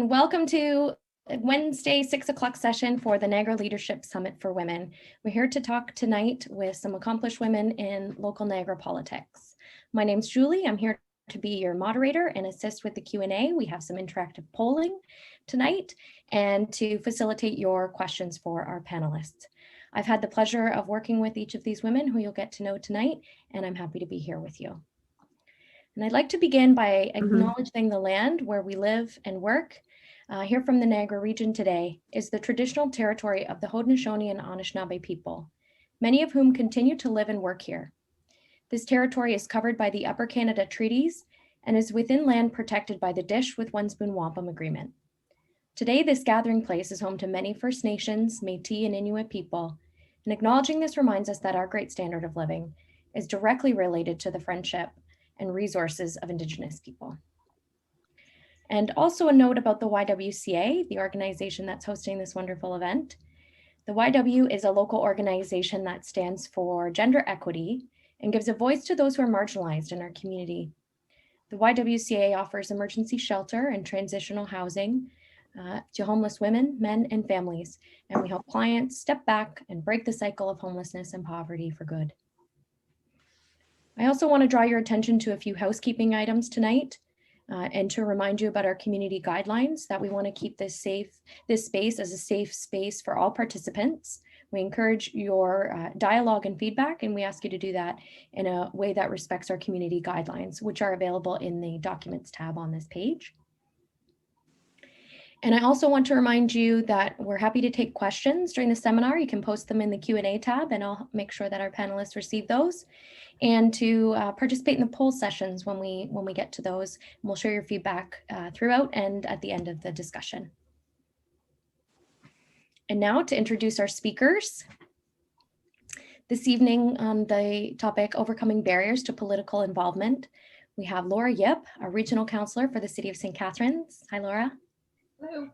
Welcome to Wednesday 6 o'clock session for the Niagara Leadership Summit for Women. We're here to talk tonight with some accomplished women in local Niagara politics. My name's Julie. I'm here to be your moderator and assist with the Q&A. We have some interactive polling tonight and to facilitate your questions for our panelists. I've had the pleasure of working with each of these women who you'll get to know tonight, and I'm happy to be here with you. And I'd like to begin by acknowledging the land where we live and work. Here from the Niagara region today is the traditional territory of the Haudenosaunee and Anishinaabe people, many of whom continue to live and work here. This territory is covered by the Upper Canada Treaties and is within land protected by the Dish with One Spoon Wampum Agreement. Today, this gathering place is home to many First Nations, Métis, and Inuit people, and acknowledging this reminds us that our great standard of living is directly related to the friendship and resources of Indigenous people. And also a note about the YWCA, the organization that's hosting this wonderful event. The YW is a local organization that stands for gender equity and gives a voice to those who are marginalized in our community. The YWCA offers emergency shelter and transitional housing to homeless women, men, and families, and we help clients step back and break the cycle of homelessness and poverty for good. I also want to draw your attention to a few housekeeping items tonight. And to remind you about our community guidelines that we want to keep this space as a safe space for all participants. We encourage your dialogue and feedback, and we ask you to do that in a way that respects our community guidelines, which are available in the documents tab on this page. And I also want to remind you that we're happy to take questions during the seminar. You can post them in the Q&A tab, and I'll make sure that our panelists receive those. And to participate in the poll sessions when we get to those. And we'll share your feedback throughout and at the end of the discussion. And now to introduce our speakers. This evening on the topic, Overcoming Barriers to Political Involvement, we have Laura Yip, a regional councillor for the City of St. Catharines. Hi, Laura. Hello.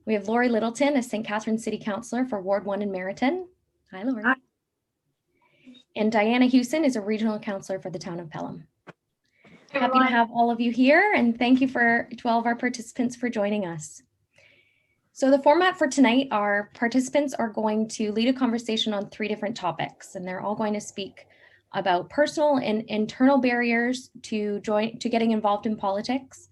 We have Lori Littleton, a St. Catharines City Councillor for Ward 1 in Meriton. Hi, Lori. Hi. And Diana Huson is a regional councillor for the town of Pelham. Happy to have all of you here, and thank you to all of our participants for joining us. So the format for tonight, our participants are going to lead a conversation on 3 different topics, and they're all going to speak about personal and internal barriers to getting involved in politics,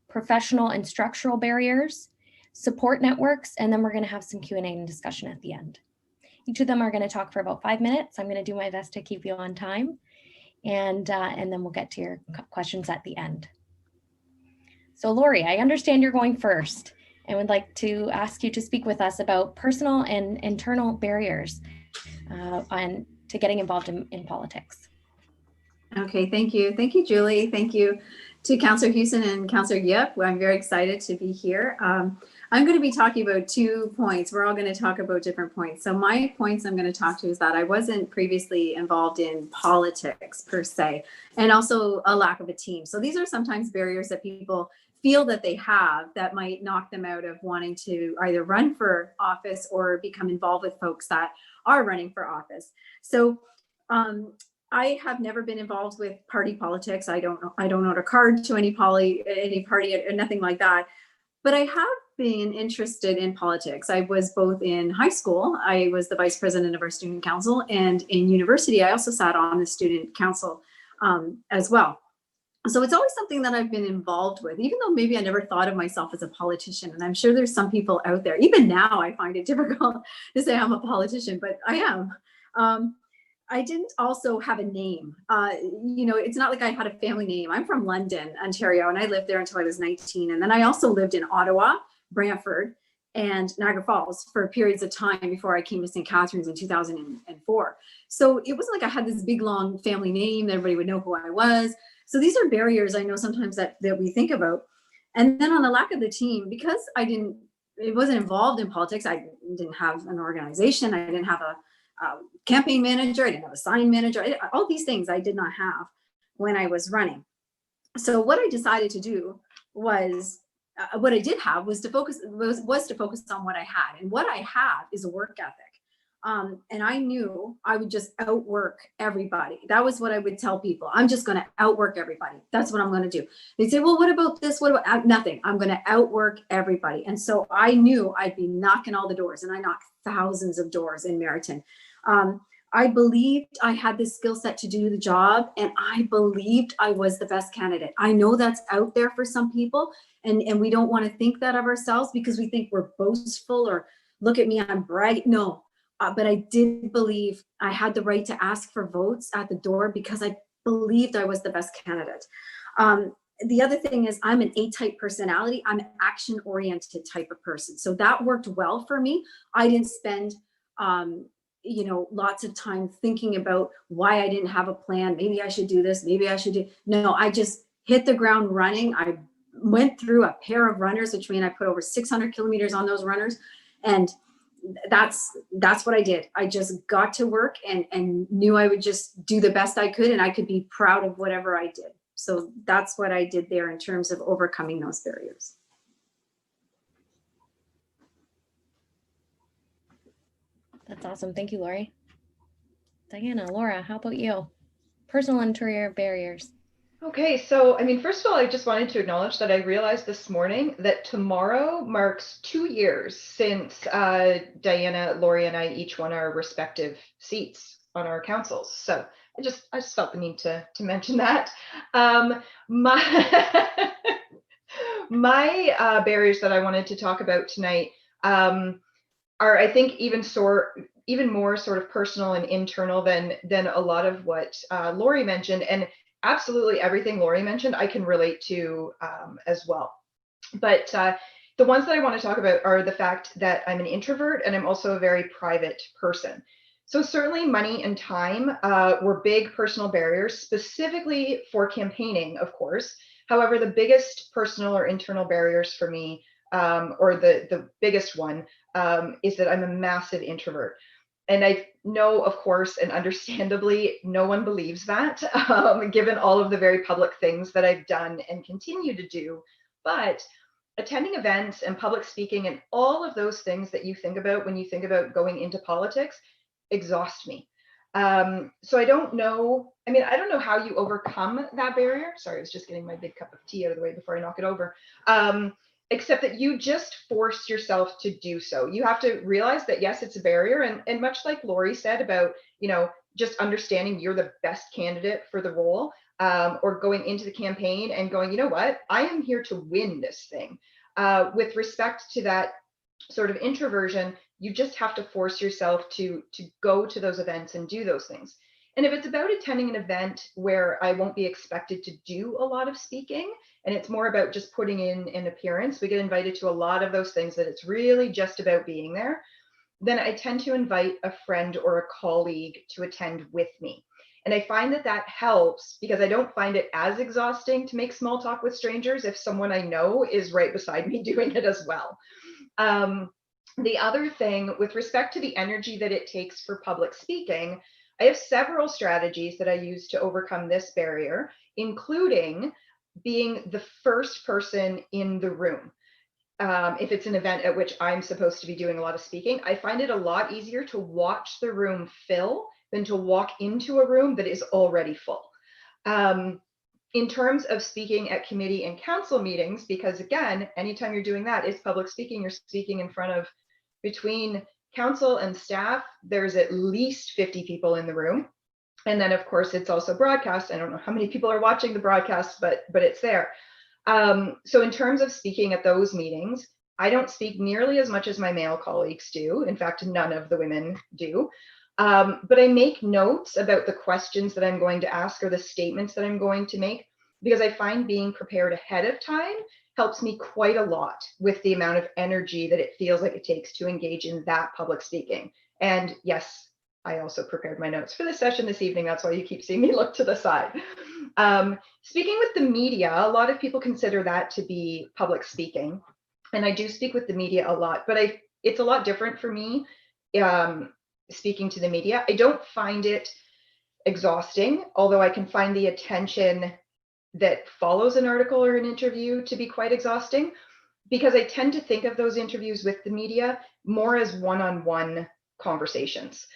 professional and structural barriers, support networks, and then we're going to have some Q&A and discussion at the end. Each of them are going to talk for about 5 minutes. I'm going to do my best to keep you on time, and then we'll get to your questions at the end. So Lori, I understand you're going first and would like to ask you to speak with us about personal and internal barriers to getting involved in politics. Okay, thank you. Thank you, Julie. Thank you to Councillor Huson and Councillor Yip. I'm very excited to be here. I'm going to be talking about 2 points. We're all going to talk about different points. So my points I'm going to talk to is that I wasn't previously involved in politics per se, and also a lack of a team. So these are sometimes barriers that people feel that they have that might knock them out of wanting to either run for office or become involved with folks that are running for office. So I have never been involved with party politics. I don't own a card to any party, nothing like that. But I have been interested in politics. I was both in high school, I was the vice president of our student council, and in university, I also sat on the student council as well. So it's always something that I've been involved with, even though maybe I never thought of myself as a politician. And I'm sure there's some people out there, even now I find it difficult to say I'm a politician, but I am. I didn't also have a name. It's not like I had a family name. I'm from London, Ontario, and I lived there until I was 19. And then I also lived in Ottawa, Brantford, and Niagara Falls for periods of time before I came to St. Catharines in 2004. So it wasn't like I had this big, long family name that everybody would know who I was. So these are barriers I know sometimes that we think about. And then on the lack of the team, because it wasn't involved in politics, I didn't have an organization, I didn't have a campaign manager, I didn't have a sign manager, all these things I did not have when I was running. So what I decided to do was, what I did have was to focus on what I had. And what I have is a work ethic. And I knew I would just outwork everybody. That was what I would tell people. I'm just going to outwork everybody. That's what I'm going to do. They'd say, well, what about this? What about nothing? I'm going to outwork everybody. And so I knew I'd be knocking all the doors, and I knocked thousands of doors in Meriton. I believed I had the skill set to do the job, and I believed I was the best candidate. I know that's out there for some people, and we don't want to think that of ourselves because we think we're boastful or look at me, I'm bragging. No, but I did believe I had the right to ask for votes at the door because I believed I was the best candidate. The other thing is I'm an A-type personality. I'm an action-oriented type of person. So that worked well for me. I didn't spend lots of time thinking about why I didn't have a plan. Maybe I should do this. Maybe I should do. No, I just hit the ground running. I went through a pair of runners, which means I put over 600 kilometers on those runners. And that's what I did. I just got to work and knew I would just do the best I could, and I could be proud of whatever I did. So that's what I did there in terms of overcoming those barriers. That's awesome. Thank you, Lori. Diana, Laura, how about you? Personal interior barriers. Okay, so I mean, first of all, I just wanted to acknowledge that I realized this morning that tomorrow marks 2 years since Diana, Lori, and I each won our respective seats on our councils. So I just felt the need to mention that. My barriers that I wanted to talk about tonight are, I think, even more sort of personal and internal than a lot of what Lori mentioned. And absolutely everything Lori mentioned, I can relate to as well. But the ones that I want to talk about are the fact that I'm an introvert and I'm also a very private person. So certainly money and time were big personal barriers, specifically for campaigning, of course. However, the biggest personal or internal barriers for me, or the biggest one, is that I'm a massive introvert. And I know, of course, and understandably, no one believes that, given all of the very public things that I've done and continue to do. But attending events and public speaking and all of those things that you think about when you think about going into politics exhaust me. So I don't know how you overcome that barrier. Sorry, I was just getting my big cup of tea out of the way before I knock it over. Except that you just force yourself to do so. You have to realize that, yes, it's a barrier. And much like Lori said about, just understanding you're the best candidate for the role, or going into the campaign and going, you know what, I am here to win this thing. With respect to that sort of introversion, you just have to force yourself to go to those events and do those things. And if it's about attending an event where I won't be expected to do a lot of speaking, and it's more about just putting in an appearance, we get invited to a lot of those things that it's really just about being there, then I tend to invite a friend or a colleague to attend with me. And I find that helps because I don't find it as exhausting to make small talk with strangers if someone I know is right beside me doing it as well. The other thing, with respect to the energy that it takes for public speaking, I have several strategies that I use to overcome this barrier, including being the first person in the room. If it's an event at which I'm supposed to be doing a lot of speaking, I find it a lot easier to watch the room fill than to walk into a room that is already full. In terms of speaking at committee and council meetings, because again, anytime you're doing that, it's public speaking, you're speaking in front of, between council and staff, there's at least 50 people in the room. And then of course it's also broadcast. I don't know how many people are watching the broadcast, but it's there. So in terms of speaking at those meetings, I don't speak nearly as much as my male colleagues do. In fact, none of the women do. But I make notes about the questions that I'm going to ask or the statements that I'm going to make, because I find being prepared ahead of time helps me quite a lot with the amount of energy that it feels like it takes to engage in that public speaking. And yes, I also prepared my notes for the session this evening. That's why you keep seeing me look to the side. Speaking with the media, a lot of people consider that to be public speaking. And I do speak with the media a lot, but it's a lot different for me speaking to the media. I don't find it exhausting, although I can find the attention that follows an article or an interview to be quite exhausting, because I tend to think of those interviews with the media more as one-on-one conversations.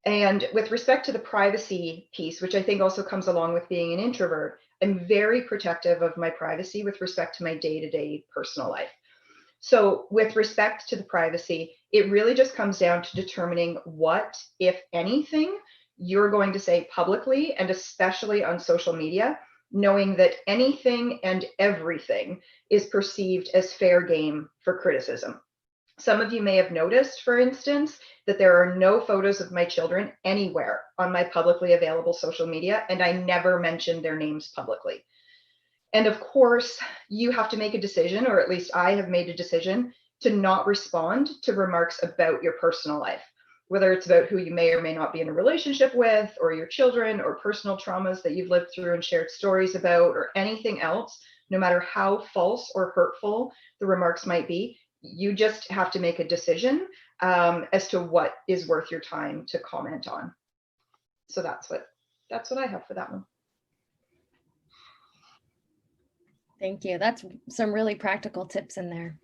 And with respect to the privacy piece, which I think also comes along with being an introvert, I'm very protective of my privacy with respect to my day-to-day personal life. So with respect to the privacy, it really just comes down to determining what, if anything, you're going to say publicly, and especially on social media, knowing that anything and everything is perceived as fair game for criticism. Some of you may have noticed, for instance, that there are no photos of my children anywhere on my publicly available social media, and I never mention their names publicly. And of course, you have to make a decision, or at least I have made a decision, to not respond to remarks about your personal life, whether it's about who you may or may not be in a relationship with, or your children, or personal traumas that you've lived through and shared stories about, or anything else. No matter how false or hurtful the remarks might be, you just have to make a decision as to what is worth your time to comment on. So that's what I have for that one. Thank you. That's some really practical tips in there.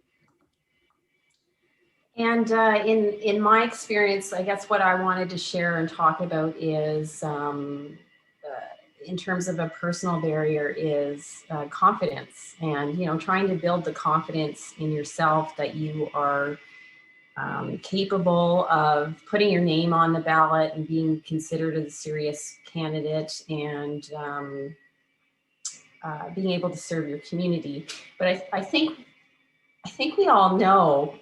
And in my experience, I guess what I wanted to share and talk about is, in terms of a personal barrier, is confidence, and trying to build the confidence in yourself that you are capable of putting your name on the ballot and being considered a serious candidate, and being able to serve your community. But I think we all know,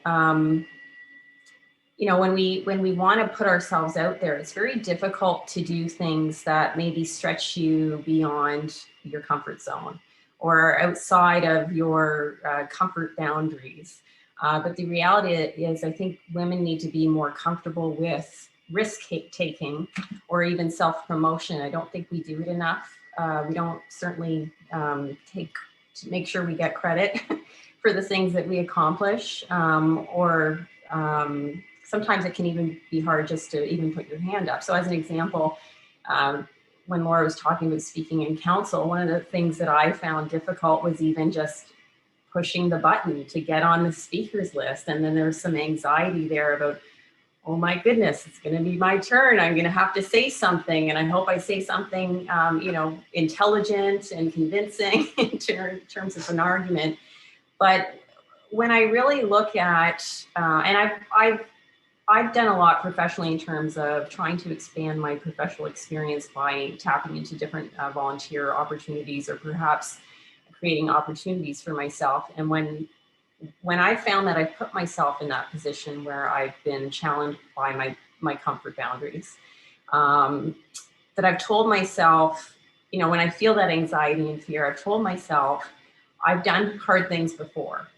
when we want to put ourselves out there, it's very difficult to do things that maybe stretch you beyond your comfort zone or outside of your comfort boundaries. But the reality is, I think women need to be more comfortable with risk taking or even self-promotion. I don't think we do it enough. We don't certainly make sure we get credit for the things that we accomplish, or sometimes it can even be hard just to even put your hand up. So as an example, when Laura was talking about speaking in council, one of the things that I found difficult was even just pushing the button to get on the speakers list. And then there's some anxiety there about, oh my goodness, it's going to be my turn. I'm going to have to say something. And I hope I say something, intelligent and convincing in terms of an argument. But when I really look at, and I've done a lot professionally in terms of trying to expand my professional experience by tapping into different volunteer opportunities, or perhaps creating opportunities for myself. And when I found that I put myself in that position where I've been challenged by my comfort boundaries, that I've told myself, when I feel that anxiety and fear, I've told myself, I've done hard things before.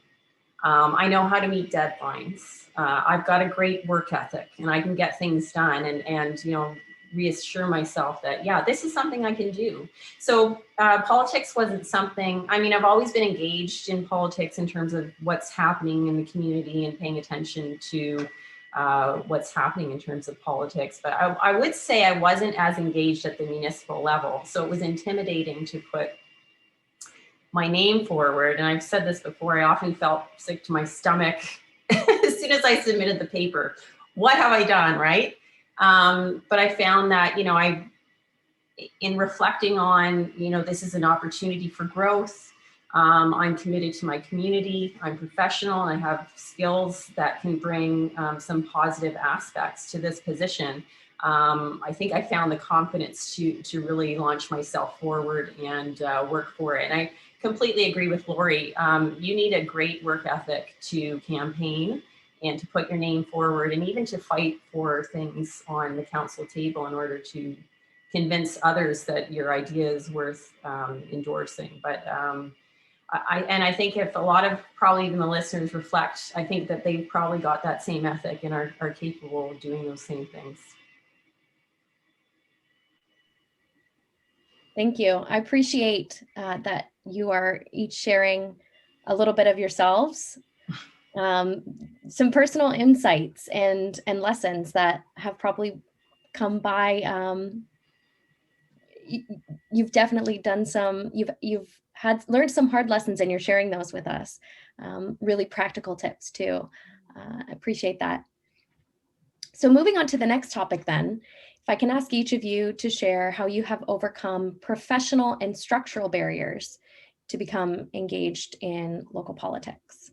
I know how to meet deadlines. I've got a great work ethic and I can get things done, and reassure myself that, yeah, this is something I can do. So politics wasn't something, I've always been engaged in politics in terms of what's happening in the community and paying attention to what's happening in terms of politics. But I would say I wasn't as engaged at the municipal level. So it was intimidating to put my name forward. And I've said this before, I often felt sick to my stomach as soon as I submitted the paper. What have I done, right? But I found that, in reflecting on, this is an opportunity for growth. I'm committed to my community. I'm professional and I have skills that can bring some positive aspects to this position. I think I found the confidence to really launch myself forward and work for it. And I completely agree with Lori. You need a great work ethic to campaign and to put your name forward, and even to fight for things on the council table in order to convince others that your idea is worth endorsing. But I think if a lot of probably even the listeners reflect, I think that they've probably got that same ethic and are capable of doing those same things. Thank you. I appreciate that you are each sharing a little bit of yourselves, some personal insights and lessons that have probably come by. You've definitely done some, you've learned some hard lessons, and you're sharing those with us. Really practical tips too. I appreciate that. So moving on to the next topic then, if I can ask each of you to share how you have overcome professional and structural barriers to become engaged in local politics,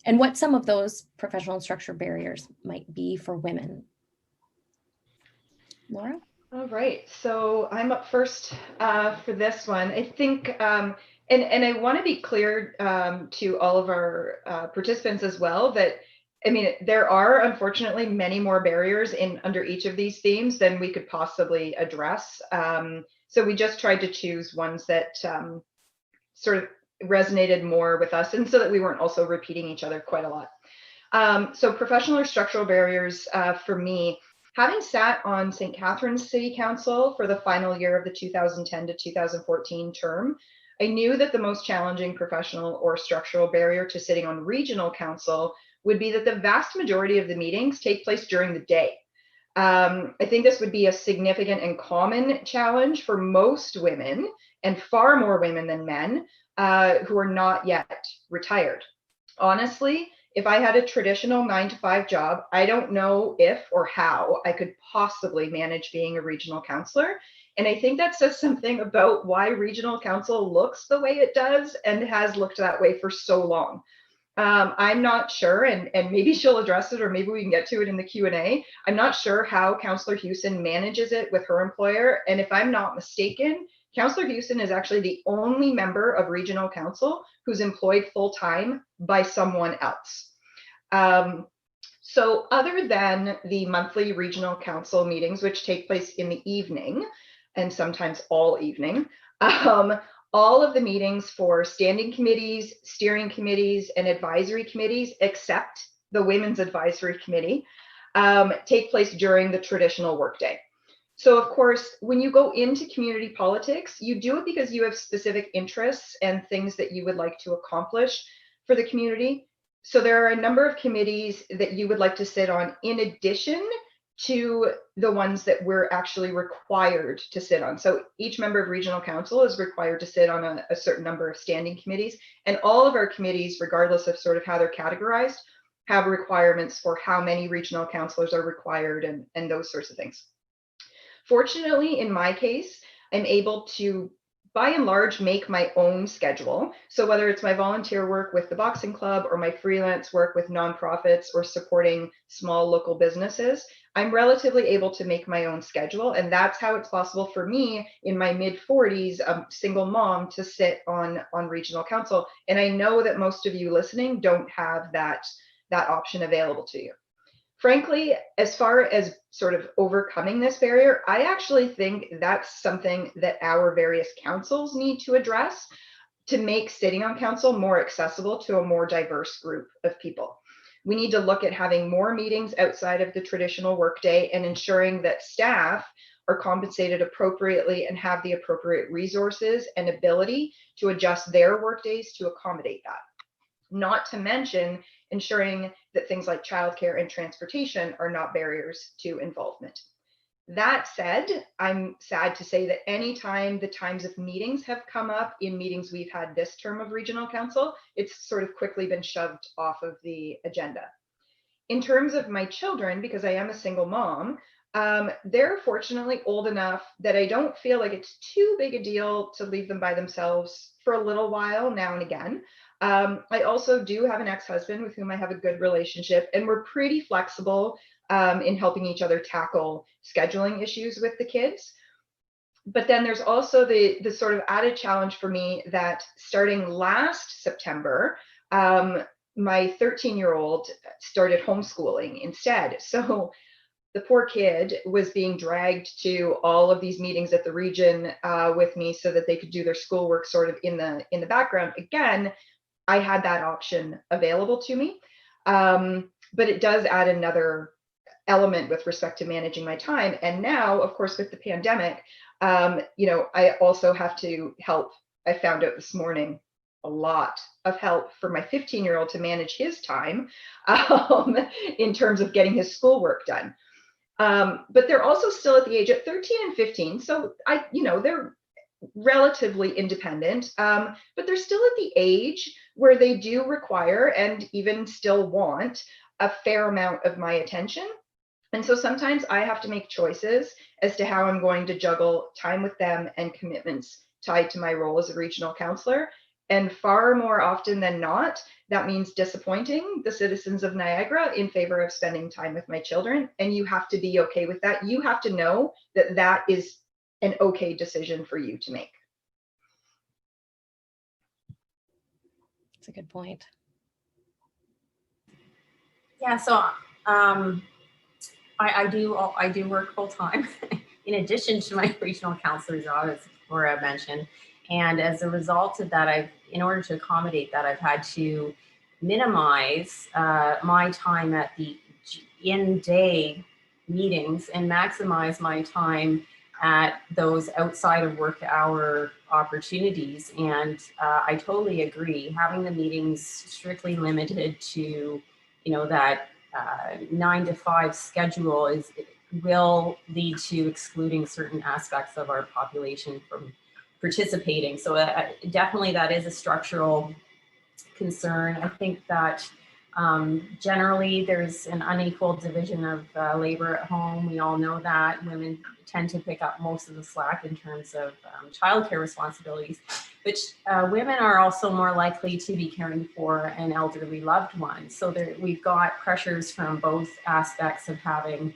and what some of those professional and structural barriers might be for women. Laura? All right, so I'm up first for this one. I think, and I want to be clear to all of our participants as well that, I mean, there are unfortunately many more barriers under each of these themes than we could possibly address. So we just tried to choose ones that sort of resonated more with us, and so that we weren't also repeating each other quite a lot. So professional or structural barriers for me, having sat on St. Catharines City Council for the final year of the 2010 to 2014 term, I knew that the most challenging professional or structural barrier to sitting on regional council would be that the vast majority of the meetings take place during the day. I think this would be a significant and common challenge for most women, and far more women than men, who are not yet retired. Honestly, if I had a traditional 9-to-5 job, I don't know if or how I could possibly manage being a regional councillor. And I think that says something about why regional council looks the way it does and has looked that way for so long. I'm not sure, and maybe she'll address it, or maybe we can get to it in the Q&A. I'm not sure how Councillor Huson manages it with her employer. And if I'm not mistaken, Councillor Huson is actually the only member of regional council who's employed full-time by someone else. So other than the monthly regional council meetings, which take place in the evening, and sometimes all evening, all of the meetings for standing committees, steering committees, and advisory committees, except the Women's Advisory Committee, take place during the traditional workday. So of course, when you go into community politics, you do it because you have specific interests and things that you would like to accomplish for the community. So there are a number of committees that you would like to sit on in addition to the ones that we're actually required to sit on. So each member of regional council is required to sit on a certain number of standing committees, and all of our committees, regardless of sort of how they're categorized, have requirements for how many regional councillors are required and those sorts of things. Fortunately, in my case, I'm able to, by and large, make my own schedule. So whether it's my volunteer work with the boxing club or my freelance work with nonprofits or supporting small local businesses, I'm relatively able to make my own schedule. And that's how it's possible for me in my mid-40s, a single mom, to sit on regional council. And I know that most of you listening don't have that option available to you. Frankly, as far as sort of overcoming this barrier, I actually think that's something that our various councils need to address to make sitting on council more accessible to a more diverse group of people. We need to look at having more meetings outside of the traditional workday and ensuring that staff are compensated appropriately and have the appropriate resources and ability to adjust their workdays to accommodate that. Not to mention ensuring that things like childcare and transportation are not barriers to involvement. That said, I'm sad to say that anytime the times of meetings have come up in meetings we've had this term of regional council, it's sort of quickly been shoved off of the agenda. In terms of my children, because I am a single mom, they're fortunately old enough that I don't feel like it's too big a deal to leave them by themselves for a little while now and again. I also do have an ex-husband with whom I have a good relationship, and we're pretty flexible in helping each other tackle scheduling issues with the kids. But then there's also the sort of added challenge for me that starting last September, my 13-year-old started homeschooling instead. So the poor kid was being dragged to all of these meetings at the region with me so that they could do their schoolwork sort of in the background. Again, I had that option available to me, but it does add another element with respect to managing my time. And now, of course, with the pandemic, I also have to help. I found out this morning a lot of help for my 15-year-old to manage his time in terms of getting his schoolwork done. But they're also still at the age of 13 and 15. So they're relatively independent, but they're still at the age where they do require and even still want a fair amount of my attention. And so sometimes I have to make choices as to how I'm going to juggle time with them and commitments tied to my role as a regional counselor. And far more often than not, that means disappointing the citizens of Niagara in favor of spending time with my children. And you have to be okay with that. You have to know that that is an okay decision for you to make. That's a good point. Yeah, so I do work full time in addition to my regional counselor job, as Laura mentioned. And as a result of that, in order to accommodate that, I've had to minimize my time at the in-day meetings and maximize my time at those outside of work hour opportunities. And I totally agree. Having the meetings strictly limited to, that 9 to 5 schedule will lead to excluding certain aspects of our population from participating. So definitely that is a structural concern. I think that generally there's an unequal division of labor at home. We all know that women tend to pick up most of the slack in terms of childcare responsibilities, but women are also more likely to be caring for an elderly loved one. So we've got pressures from both aspects of having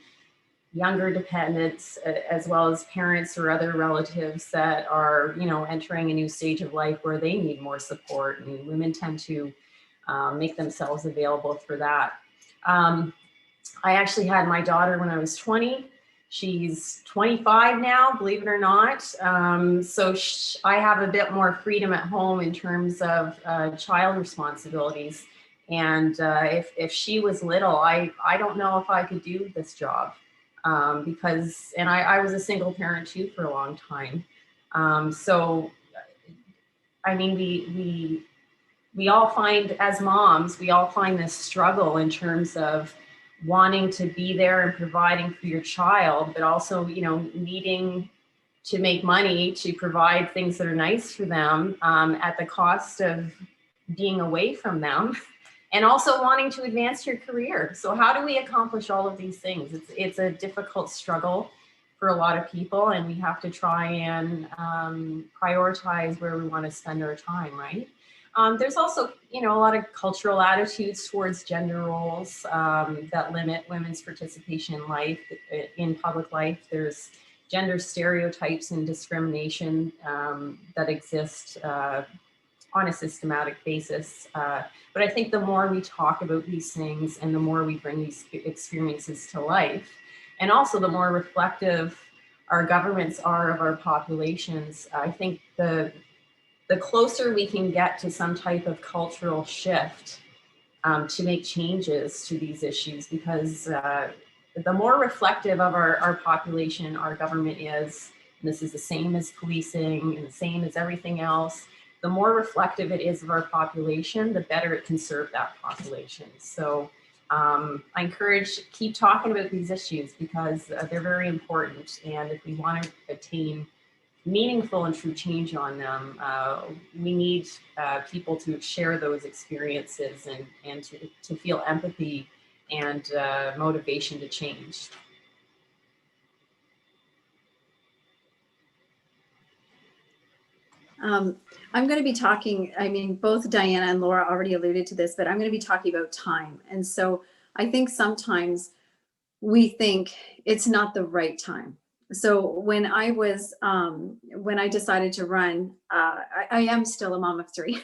younger dependents, as well as parents or other relatives that are, entering a new stage of life where they need more support, and women tend to make themselves available for that. I actually had my daughter when I was 20. She's 25 now, believe it or not. So I have a bit more freedom at home in terms of child responsibilities. And if she was little, I don't know if I could do this job. Because I was a single parent too for a long time. So, I mean, we all find, as moms, we all find this struggle in terms of wanting to be there and providing for your child, but also, needing to make money to provide things that are nice for them at the cost of being away from them. And also wanting to advance your career. So how do we accomplish all of these things? It's a difficult struggle for a lot of people, and we have to try and prioritize where we want to spend our time, right? There's also, a lot of cultural attitudes towards gender roles that limit women's participation in life, in public life. There's gender stereotypes and discrimination that exist on a systematic basis. But I think the more we talk about these things and the more we bring these experiences to life, and also the more reflective our governments are of our populations, I think the closer we can get to some type of cultural shift to make changes to these issues, because the more reflective of our population our government is, and this is the same as policing and the same as everything else, the more reflective it is of our population, the better it can serve that population. So I encourage, keep talking about these issues because they're very important. And if we want to attain meaningful and true change on them, we need people to share those experiences and to feel empathy and motivation to change. I'm going to be talking, both Diana and Laura already alluded to this, but I'm going to be talking about time. And so I think sometimes we think it's not the right time. So when I decided to run, I am still a mom of 3.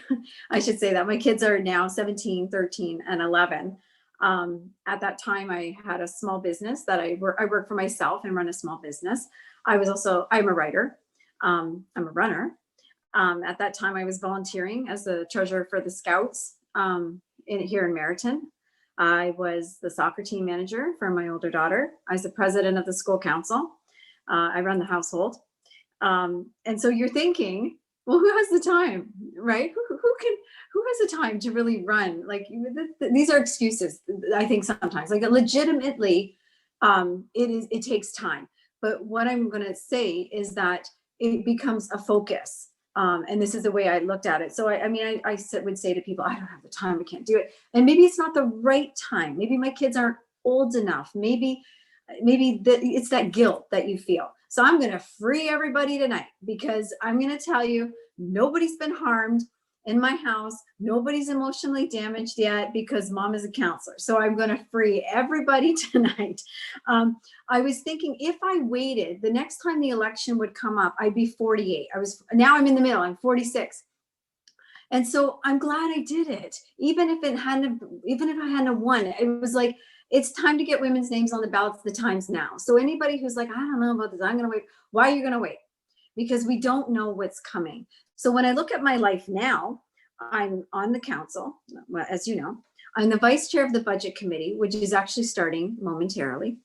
I should say that. My kids are now 17, 13, and 11. At that time, I had a small business that I work for myself and run a small business. I'm a writer. I'm a runner. At that time, I was volunteering as the treasurer for the Scouts here in Meryton. I was the soccer team manager for my older daughter. I was the president of the school council. I run the household. And so you're thinking, well, who has the time, right? Who has the time to really run? Like these are excuses, I think sometimes. Like legitimately, it takes time. But what I'm going to say is that it becomes a focus. And this is the way I looked at it. So I would say to people, I don't have the time, I can't do it. And maybe it's not the right time. Maybe my kids aren't old enough. Maybe maybe it's that guilt that you feel. So I'm going to free everybody tonight, because I'm going to tell you, nobody's been harmed in my house. Nobody's emotionally damaged yet, because mom is a counselor. So I'm going to free everybody tonight. I was thinking, if I waited, the next time the election would come up, I'd be 48. Now I'm in the middle, I'm 46. And so I'm glad I did it. Even if I hadn't won, it was like, it's time to get women's names on the ballots. The time's now. So anybody who's like, I don't know about this, I'm going to wait. Why are you going to wait? Because we don't know what's coming. So when I look at my life now, I'm on the council. Well, as you know, I'm the vice chair of the budget committee, which is actually starting momentarily.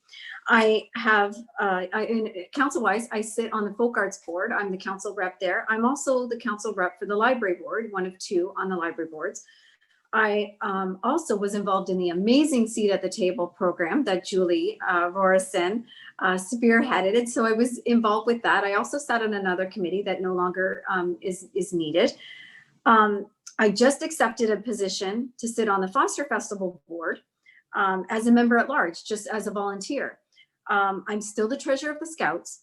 I have, council-wise, I sit on the folk arts board. I'm the council rep there. I'm also the council rep for the library board, one of two on the library boards. I also was involved in the amazing Seat at the Table program that Julie Rorison spearheaded. So I was involved with that. I also sat on another committee that no longer is needed. I just accepted a position to sit on the Foster Festival board as a member at large, just as a volunteer. I'm still the treasurer of the Scouts.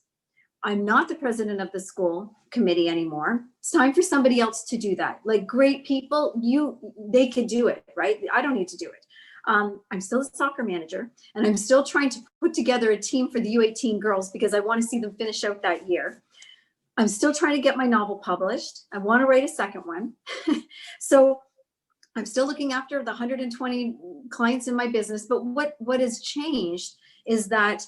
I'm not the president of the school committee anymore. It's time for somebody else to do that. Like, great people, they could do it, right? I don't need to do it. I'm still a soccer manager, and I'm still trying to put together a team for the U18 girls, because I want to see them finish out that year. I'm still trying to get my novel published. I want to write a second one. So I'm still looking after the 120 clients in my business. But what has changed is that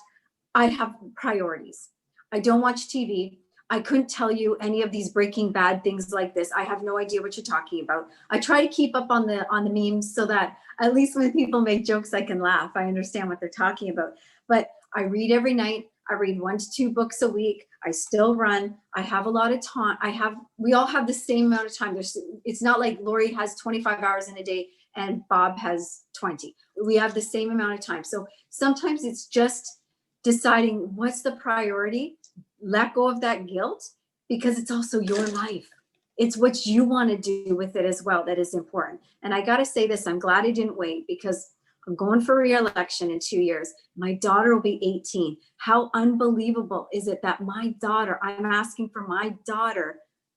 I have priorities. I don't watch TV. I couldn't tell you any of these Breaking Bad things like this. I have no idea what you're talking about. I try to keep up on the memes, so that at least when people make jokes, I can laugh. I understand what they're talking about. But I read every night. I read 1 to 2 books a week. I still run. I have a lot of time. We all have the same amount of time. It's not like Lori has 25 hours in a day and Bob has 20. We have the same amount of time. So sometimes it's just deciding what's the priority. Let go of that guilt, because it's also your life. It's what you want to do with it as well that is important. And I got to say this, I'm glad I didn't wait, because I'm going for re-election in 2 years. My daughter will be 18. How unbelievable is it that I'm asking for my daughter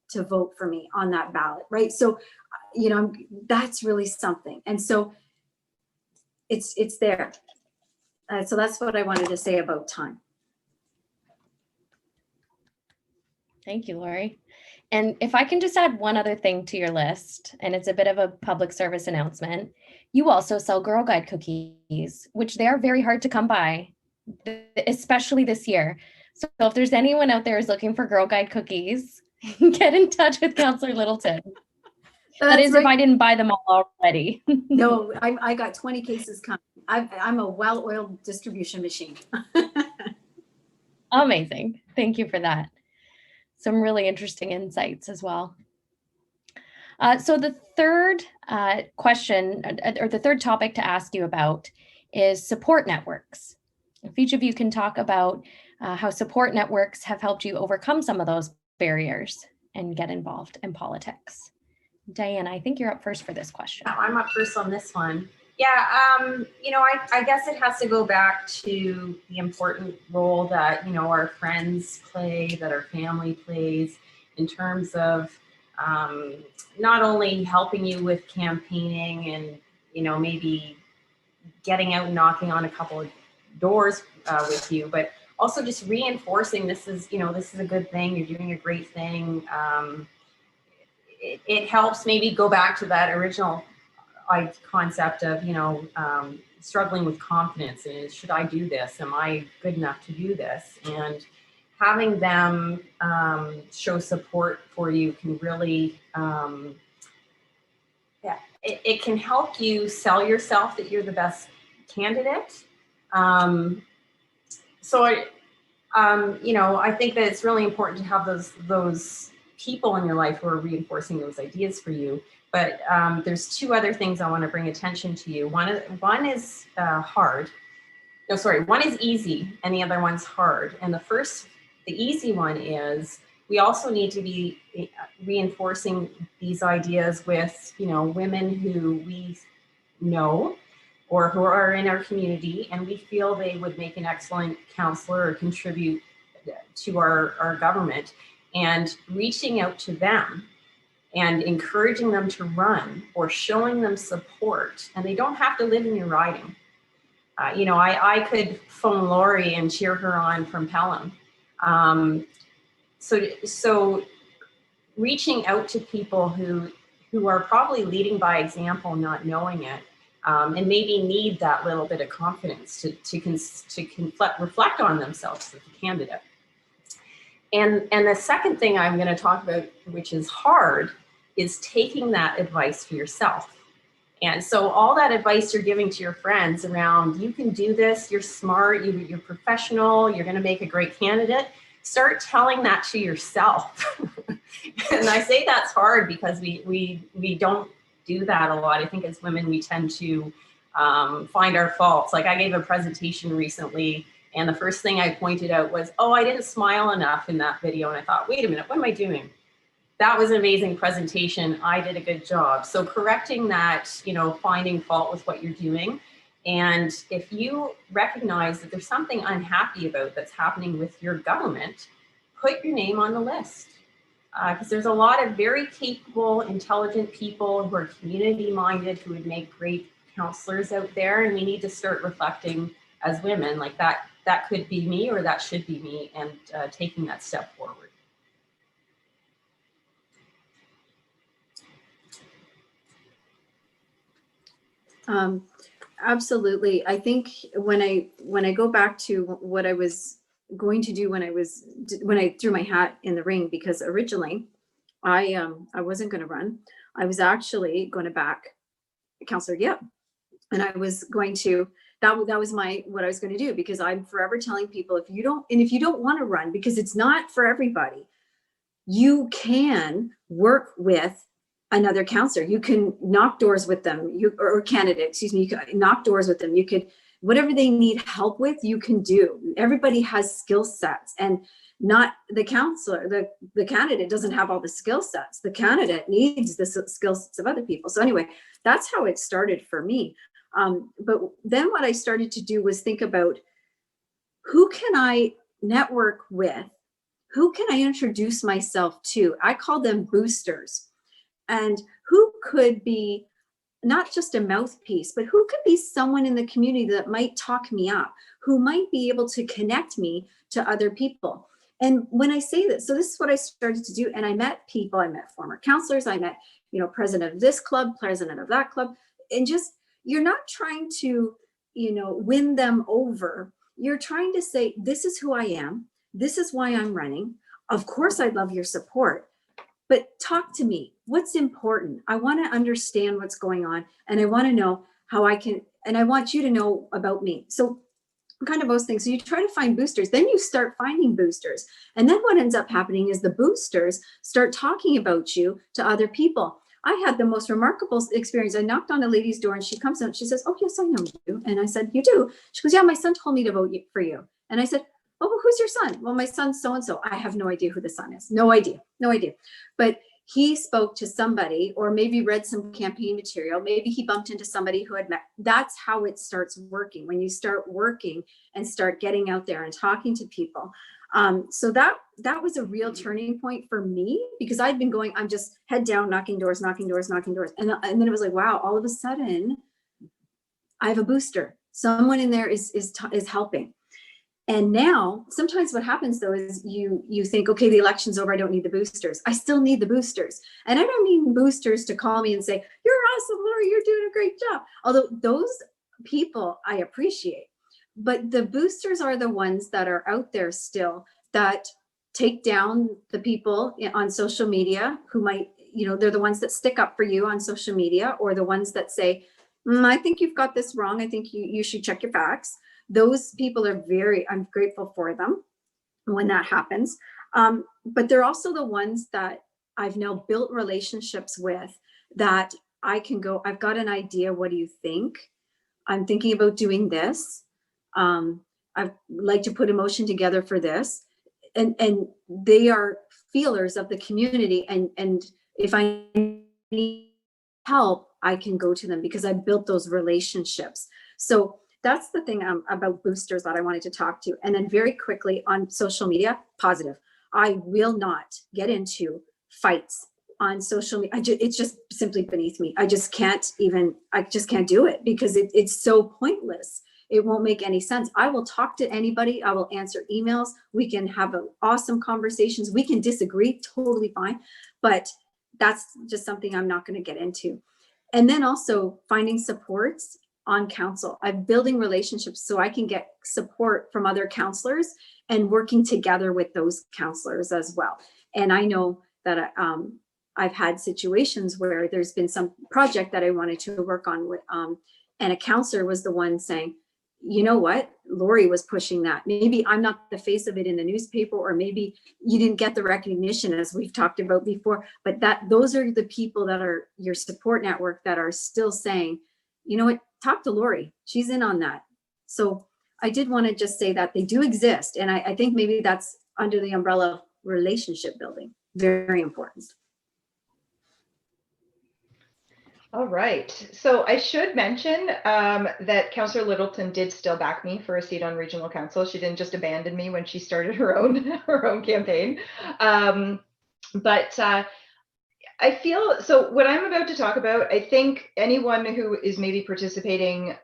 to vote for me on that ballot, right? So, that's really something. And so it's there. So that's what I wanted to say about time. Thank you, Lori. And if I can just add one other thing to your list, and it's a bit of a public service announcement, you also sell Girl Guide cookies, which they are very hard to come by, especially this year. So if there's anyone out there who's looking for Girl Guide cookies, get in touch with Councillor Littleton. That is, right. If I didn't buy them all already. No, I got 20 cases coming. I'm a well-oiled distribution machine. Amazing. Thank you for that. Some really interesting insights as well. So the third question, or the third topic to ask you about, is support networks. If each of you can talk about how support networks have helped you overcome some of those barriers and get involved in politics. Diana, I think you're up first for this question. I'm up first on this one. Yeah, I guess it has to go back to the important role that, our friends play, that our family plays in terms of not only helping you with campaigning and, maybe getting out and knocking on a couple of doors with you, but also just reinforcing this is a good thing, you're doing a great thing. It helps maybe go back to that original concept of, struggling with confidence. Is, should I do this? Am I good enough to do this? And having them show support for you can really, it can help you sell yourself that you're the best candidate. So I think that it's really important to have those people in your life who are reinforcing those ideas for you. But there's 2 other things I want to bring attention to you. One is hard. No, sorry, one is easy and the other one's hard. And the easy one is we also need to be reinforcing these ideas with, women who we know or who are in our community, and we feel they would make an excellent counselor or contribute to our government, and reaching out to them and encouraging them to run or showing them support. And they don't have to live in your riding. You know, I could phone Lori and cheer her on from Pelham. So reaching out to people who are probably leading by example, not knowing it, and maybe need that little bit of confidence to reflect on themselves as a candidate. And the second thing I'm going to talk about, which is hard, is taking that advice for yourself. And so all that advice you're giving to your friends around, you can do this, you're smart, you're professional, you're going to make a great candidate, start telling that to yourself. And I say that's hard because we don't do that a lot. I think as women, we tend to find our faults. Like I gave a presentation recently, and the first thing I pointed out was, oh, I didn't smile enough in that video. And I thought, wait a minute, what am I doing? That was an amazing presentation. I did a good job. So correcting that, you know, finding fault with what you're doing. And if you recognize that there's something unhappy about that's happening with your government, put your name on the list. Because there's a lot of very capable, intelligent people who are community-minded, who would make great counselors out there. And we need to start reflecting as women, like that could be me, or that should be me, and taking that step forward. Absolutely. I think when I go back to what I was going to do when I threw my hat in the ring, because originally I wasn't going to run. I was actually going to back Councillor Yip, and I was going to, that was what I was going to do, because I'm forever telling people, if you don't want to run, because it's not for everybody, you can work with another counselor. You can knock doors with them, or candidate, excuse me, you can knock doors with them. You could, whatever they need help with, you can do. Everybody has skill sets, and not the counselor, the candidate doesn't have all the skill sets. The candidate needs the skill sets of other people. So anyway, that's how it started for me. But then what I started to do was think about, who can I network with? Who can I introduce myself to? I call them boosters. And who could be not just a mouthpiece, but who could be someone in the community that might talk me up, who might be able to connect me to other people. And when I say this, so this is what I started to do. And I met people, I met former counselors, I met, you know, president of this club, president of that club, and just, you're not trying to, you know, win them over. You're trying to say, this is who I am. This is why I'm running. Of course, I'd love your support, but talk to me. What's important? I want to understand what's going on, and I want to know how I can, and I want you to know about me. So kind of those things. So you try to find boosters, then you start finding boosters. And then what ends up happening is the boosters start talking about you to other people. I had the most remarkable experience. I knocked on a lady's door, and she comes out, she says, oh yes, I know you. And I said, you do? She goes, yeah, my son told me to vote for you. And I said, oh, well, who's your son? Well, my son's so-and-so. I have no idea who the son is. No idea. But he spoke to somebody, or maybe read some campaign material. Maybe he bumped into somebody who had met. That's how it starts working. When you start working and start getting out there and talking to people. So that was a real turning point for me, because I'd been going, I'm just head down, knocking doors. And then it was like, wow, all of a sudden I have a booster. Someone in there is helping. And now, sometimes what happens though is you think, okay, the election's over, I don't need the boosters. I still need the boosters. And I don't need boosters to call me and say, you're awesome, Lori, you're doing a great job. Although those people I appreciate, but the boosters are the ones that are out there still, that take down the people on social media who might, you know, they're the ones that stick up for you on social media, or the ones that say, I think you've got this wrong. I think you should check your facts. Those people are I'm grateful for them when that happens. But they're also the ones that I've now built relationships with, that I can go, I've got an idea. What do you think? I'm thinking about doing this. I'd like to put a motion together for this. And they are feelers of the community. And if I need help, I can go to them because I built those relationships. So that's the thing about boosters that I wanted to talk to. And then very quickly on social media, positive. I will not get into fights on social media. It's just simply beneath me. I just can't do it because it's so pointless. It won't make any sense. I will talk to anybody. I will answer emails. We can have awesome conversations. We can disagree, totally fine. But that's just something I'm not going to get into. And then also finding supports on council. I'm building relationships so I can get support from other counselors and working together with those counselors as well. And I know that I've had situations where there's been some project that I wanted to work on with, and a counselor was the one saying, you know what, Lori was pushing that. Maybe I'm not the face of it in the newspaper, or maybe you didn't get the recognition as we've talked about before, but those are the people that are your support network that are still saying, you know what, talk to Lori, she's in on that. So I did want to just say that they do exist. And I think maybe that's under the umbrella of relationship building. Very important. All right. So I should mention that Councillor Littleton did still back me for a seat on regional council. She didn't just abandon me when she started her own campaign. But I feel, so what I'm about to talk about, I think anyone who is maybe participating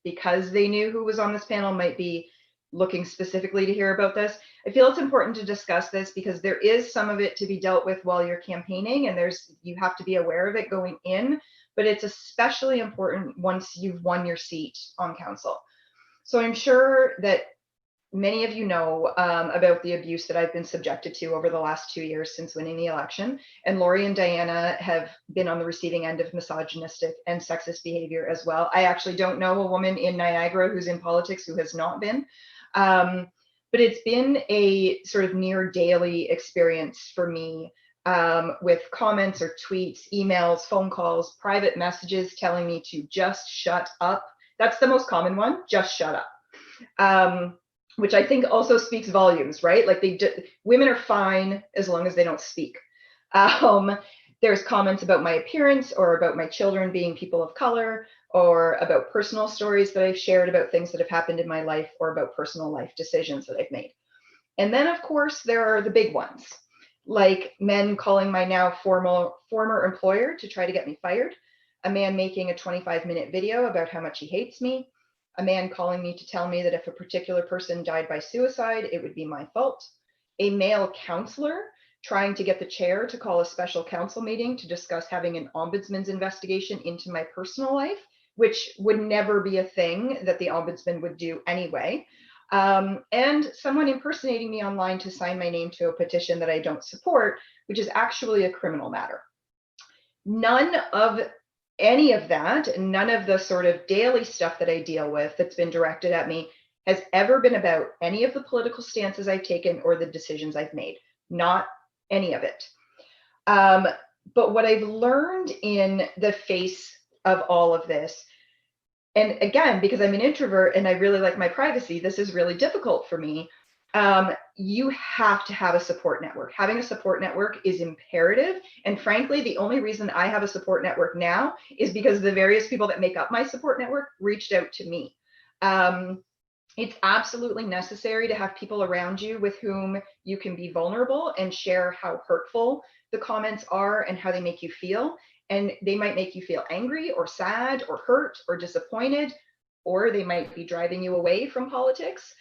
because they knew who was on this panel might be looking specifically to hear about this. I feel it's important to discuss this because there is some of it to be dealt with while you're campaigning, and you have to be aware of it going in, but it's especially important once you've won your seat on council. So I'm sure that many of you know about the abuse that I've been subjected to over the last 2 years since winning the election. And Lori and Diana have been on the receiving end of misogynistic and sexist behavior as well. I actually don't know a woman in Niagara who's in politics who has not been. But it's been a sort of near daily experience for me with comments or tweets, emails, phone calls, private messages telling me to just shut up. That's the most common one, just shut up. Which I think also speaks volumes, right? Like women are fine as long as they don't speak. There's comments about my appearance or about my children being people of color, or about personal stories that I've shared about things that have happened in my life, or about personal life decisions that I've made. And then of course, there are the big ones, like men calling my now former employer to try to get me fired, a man making a 25-minute video about how much he hates me, a man calling me to tell me that if a particular person died by suicide, it would be my fault, a male counselor trying to get the chair to call a special council meeting to discuss having an ombudsman's investigation into my personal life, which would never be a thing that the ombudsman would do anyway, and someone impersonating me online to sign my name to a petition that I don't support, which is actually a criminal matter. None of any of that, none of the sort of daily stuff that I deal with that's been directed at me has ever been about any of the political stances I've taken or the decisions I've made. Not any of it. But what I've learned in the face of all of this, and again, because I'm an introvert and I really like my privacy, this is really difficult for me. You have to have a support network. Having a support network is imperative. And frankly, the only reason I have a support network now is because the various people that make up my support network reached out to me. It's absolutely necessary to have people around you with whom you can be vulnerable and share how hurtful the comments are and how they make you feel. And they might make you feel angry or sad or hurt or disappointed, or they might be driving you away from politics.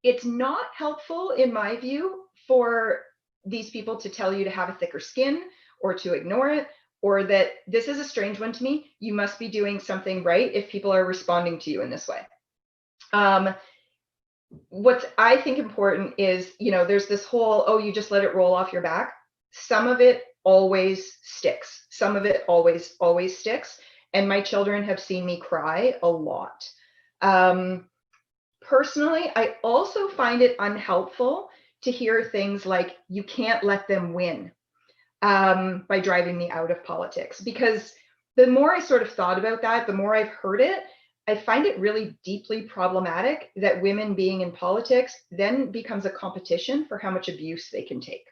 It's not helpful, in my view, for these people to tell you to have a thicker skin or to ignore it, or that this is a strange one to me. You must be doing something right if people are responding to you in this way. What's I think important is, there's this whole, oh, you just let it roll off your back. Some of it always sticks. Some of it always sticks. And my children have seen me cry a lot. Personally, I also find it unhelpful to hear things like, you can't let them win, by driving me out of politics. Because the more I sort of thought about that, the more I've heard it, I find it really deeply problematic that women being in politics then becomes a competition for how much abuse they can take.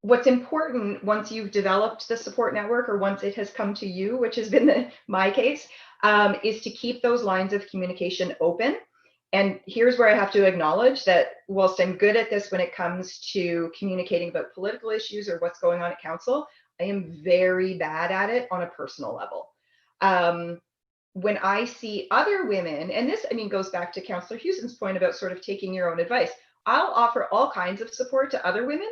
what's important once you've developed the support network, or once it has come to you, which has been my case, is to keep those lines of communication open. And here's where I have to acknowledge that whilst I'm good at this when it comes to communicating about political issues or what's going on at council, I am very bad at it on a personal level. When I see other women, and this, I mean, goes back to Councillor Huson's point about sort of taking your own advice. I'll offer all kinds of support to other women.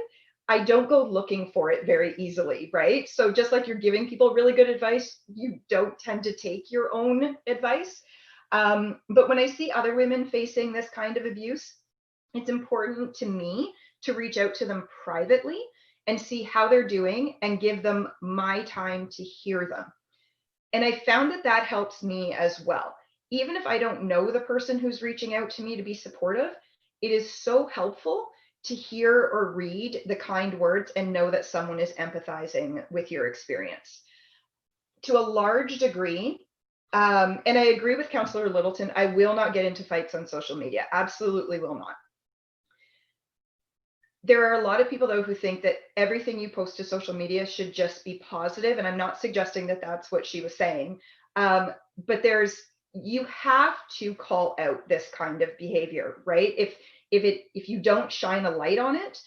I don't go looking for it very easily, right? So just like you're giving people really good advice, you don't tend to take your own advice. But when I see other women facing this kind of abuse, it's important to me to reach out to them privately and see how they're doing and give them my time to hear them. And I found that that helps me as well. Even if I don't know the person who's reaching out to me to be supportive, it is so helpful to hear or read the kind words and know that someone is empathizing with your experience. To a large degree, and I agree with Councillor Littleton, I will not get into fights on social media. Absolutely will not. There are a lot of people, though, who think that everything you post to social media should just be positive, and I'm not suggesting that that's what she was saying. But you have to call out this kind of behavior, right? If you don't shine a light on it,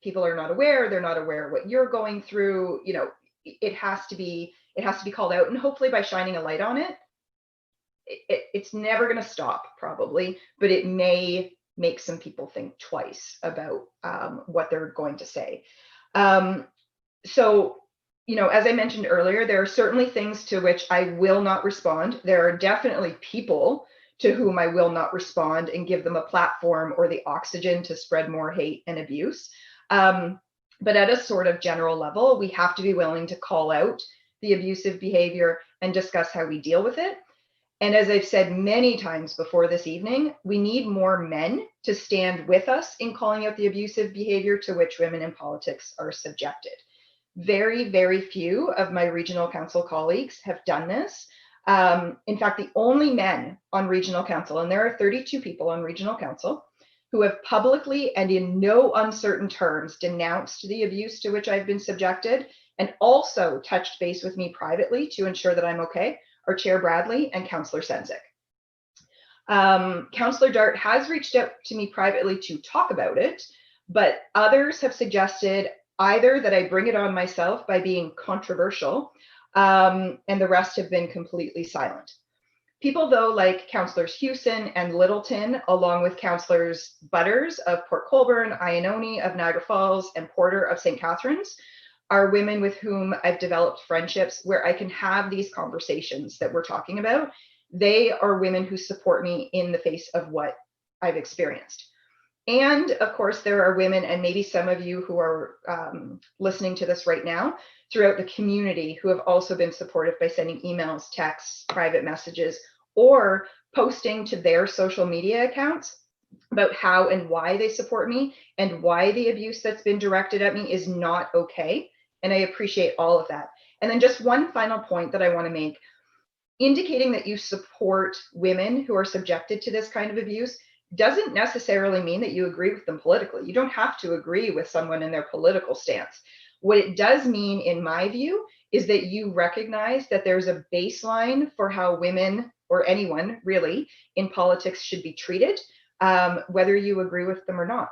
people are not aware. They're not aware of what you're going through. You know, it has to be called out, and hopefully by shining a light on it, it's never going to stop, probably, but it may make some people think twice about what they're going to say. So, you know, as I mentioned earlier, there are certainly things to which I will not respond. There are definitely people to whom I will not respond and give them a platform or the oxygen to spread more hate and abuse. But at a sort of general level, we have to be willing to call out the abusive behavior and discuss how we deal with it. And as I've said many times before this evening, we need more men to stand with us in calling out the abusive behavior to which women in politics are subjected. Very, very few of my regional council colleagues have done this. In fact, the only men on regional council, and there are 32 people on regional council, who have publicly and in no uncertain terms denounced the abuse to which I've been subjected, and also touched base with me privately to ensure that I'm okay, are Chair Bradley and Councillor Senzik. Councillor Dart has reached out to me privately to talk about it, but others have suggested either that I bring it on myself by being controversial, and the rest have been completely silent. People, though, like Councillors Huson and Littleton, along with Councillors Butters of Port Colborne, Iannone of Niagara Falls, and Porter of St. Catharines, are women with whom I've developed friendships where I can have these conversations that we're talking about. They are women who support me in the face of what I've experienced. And of course, there are women, and maybe some of you who are listening to this right now, throughout the community who have also been supportive by sending emails, texts, private messages, or posting to their social media accounts about how and why they support me and why the abuse that's been directed at me is not okay. And I appreciate all of that. And then just one final point that I want to make, indicating that you support women who are subjected to this kind of abuse doesn't necessarily mean that you agree with them politically. You don't have to agree with someone in their political stance. What it does mean, in my view, is that you recognize that there's a baseline for how women, or anyone really, in politics should be treated, whether you agree with them or not.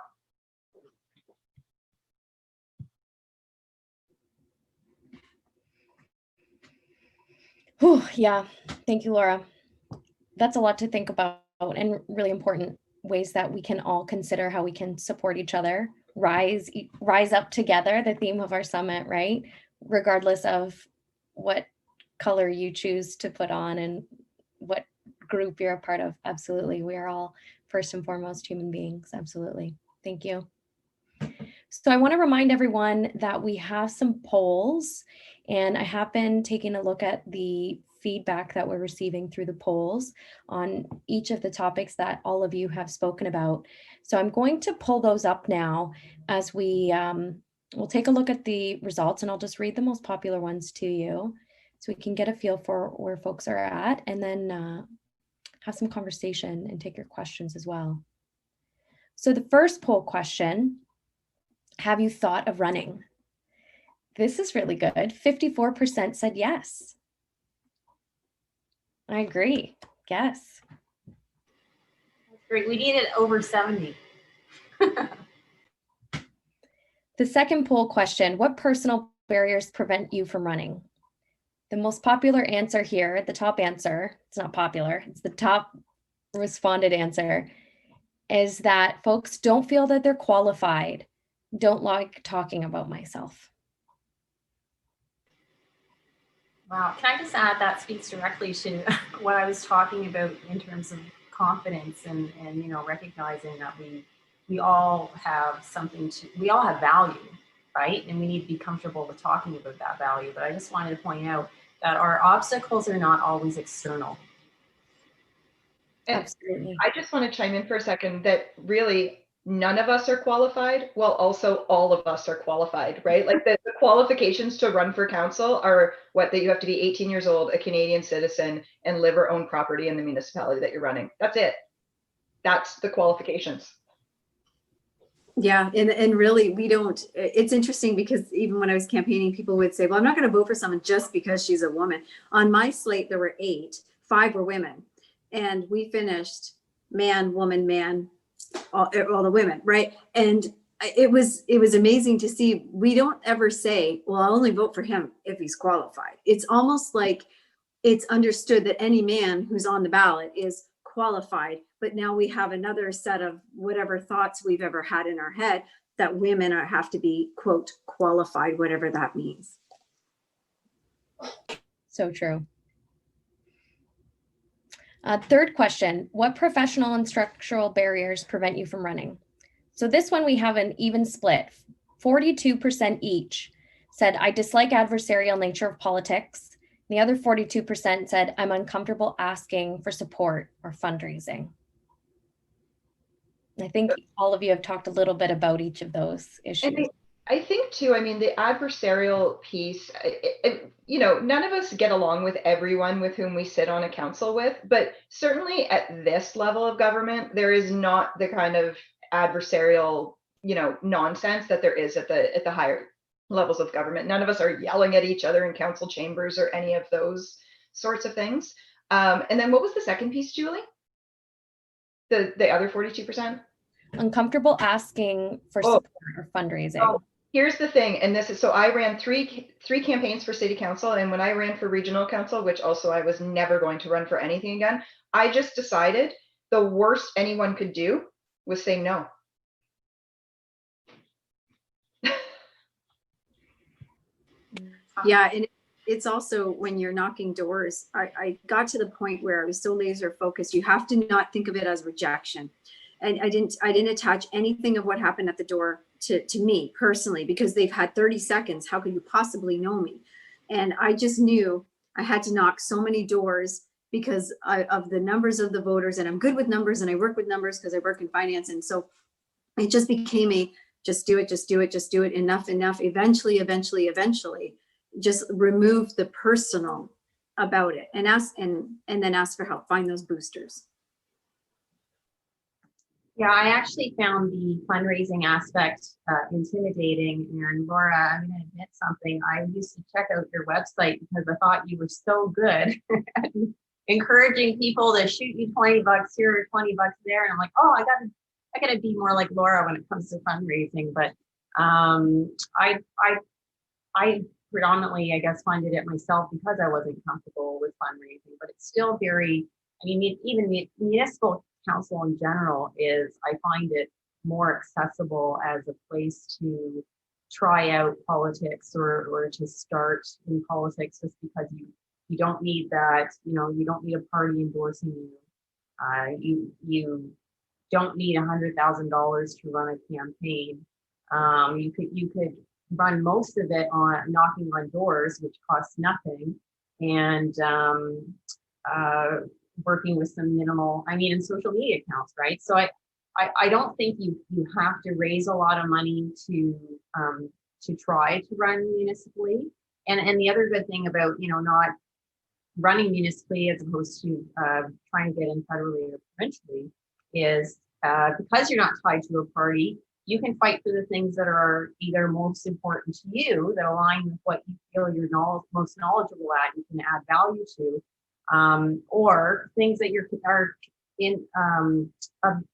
Whew, yeah, thank you, Laura. That's a lot to think about, and really important ways that we can all consider how we can support each other, rise up together, the theme of our summit, right? Regardless of what color you choose to put on and what group you're a part of. Absolutely. We are all first and foremost human beings. Absolutely. Thank you. So I want to remind everyone that we have some polls, and I have been taking a look at the feedback that we're receiving through the polls on each of the topics that all of you have spoken about. So I'm going to pull those up now as we'll take a look at the results, and I'll just read the most popular ones to you so we can get a feel for where folks are at, and then have some conversation and take your questions as well. So the first poll question Have you thought of running? This is really good. 54% said yes. I agree. Yes. That's great. We needed over 70. The second poll question, what personal barriers prevent you from running? The most popular answer here, the top answer, it's not popular, it's the top responded answer, is that folks don't feel that they're qualified, don't like talking about myself. Wow. Can I just add that speaks directly to what I was talking about in terms of confidence and you know, recognizing that we all have something to, we all have value, right? And we need to be comfortable with talking about that value. But I just wanted to point out that our obstacles are not always external. And Absolutely. I just want to chime in for a second that really none of us are qualified, while also all of us are qualified, right? Like the qualifications to run for council are what, that you have to be 18 years old, a Canadian citizen, and live or own property in the municipality that you're running. That's it. That's the qualifications. Yeah, and really we don't, it's interesting because even when I was campaigning, people would say, well, I'm not going to vote for someone just because she's a woman. On my slate, there were 8, 5 were women. And we finished man, woman, man, all the women, right? And it was amazing to see. We don't ever say, well, I'll only vote for him if he's qualified. It's almost like it's understood that any man who's on the ballot is qualified, but now we have another set of whatever thoughts we've ever had in our head that women have to be, quote, qualified, whatever that means. So true. Third question, what professional and structural barriers prevent you from running? So this one we have an even split. 42% each said, I dislike adversarial nature of politics. The other 42% said, I'm uncomfortable asking for support or fundraising. I think all of you have talked a little bit about each of those issues. And I think too, I mean, the adversarial piece, you know, none of us get along with everyone with whom we sit on a council with, but certainly at this level of government, there is not the kind of adversarial, you know, nonsense that there is at the higher levels of government. None of us are yelling at each other in council chambers or any of those sorts of things. And then what was the second piece, Julie? The other 42%? Uncomfortable asking for support or fundraising. Oh, here's the thing, and this is, so I ran three campaigns for city council, and when I ran for regional council, which also I was never going to run for anything again, I just decided the worst anyone could do was say no. Yeah, and it's also when you're knocking doors, I got to the point where I was so laser focused. You have to not think of it as rejection. And I didn't attach anything of what happened at the door to me personally, because they've had 30 seconds. How could you possibly know me? And I just knew I had to knock so many doors because of the numbers of the voters, and I'm good with numbers and I work with numbers because I work in finance. And so it just became a just do it, just do it, just do it, enough, eventually, just remove the personal about it and ask, and then ask for help, find those boosters. Yeah, I actually found the fundraising aspect intimidating. And Laura, I'm going to admit something. I used to check out your website because I thought you were so good at encouraging people to shoot you $20 here or $20 there. And I'm like, oh, I gotta be more like Laura when it comes to fundraising. But I predominantly, I guess, funded it myself because I wasn't comfortable with fundraising. But it's still very, I mean, even the municipal council in general is, I find it more accessible as a place to try out politics or to start in politics, just because you don't need that, you know, you don't need a party endorsing you. You don't need $100,000 to run a campaign. You could run most of it on knocking on doors, which costs nothing, and working with some minimal, I mean, in social media accounts, right? So I don't think you have to raise a lot of money to try to run municipally. And the other good thing about, you know, not running municipally as opposed to trying to get in federally or provincially is because you're not tied to a party, you can fight for the things that are either most important to you, that align with what you feel you're most knowledgeable at, you can add value to, or things that are in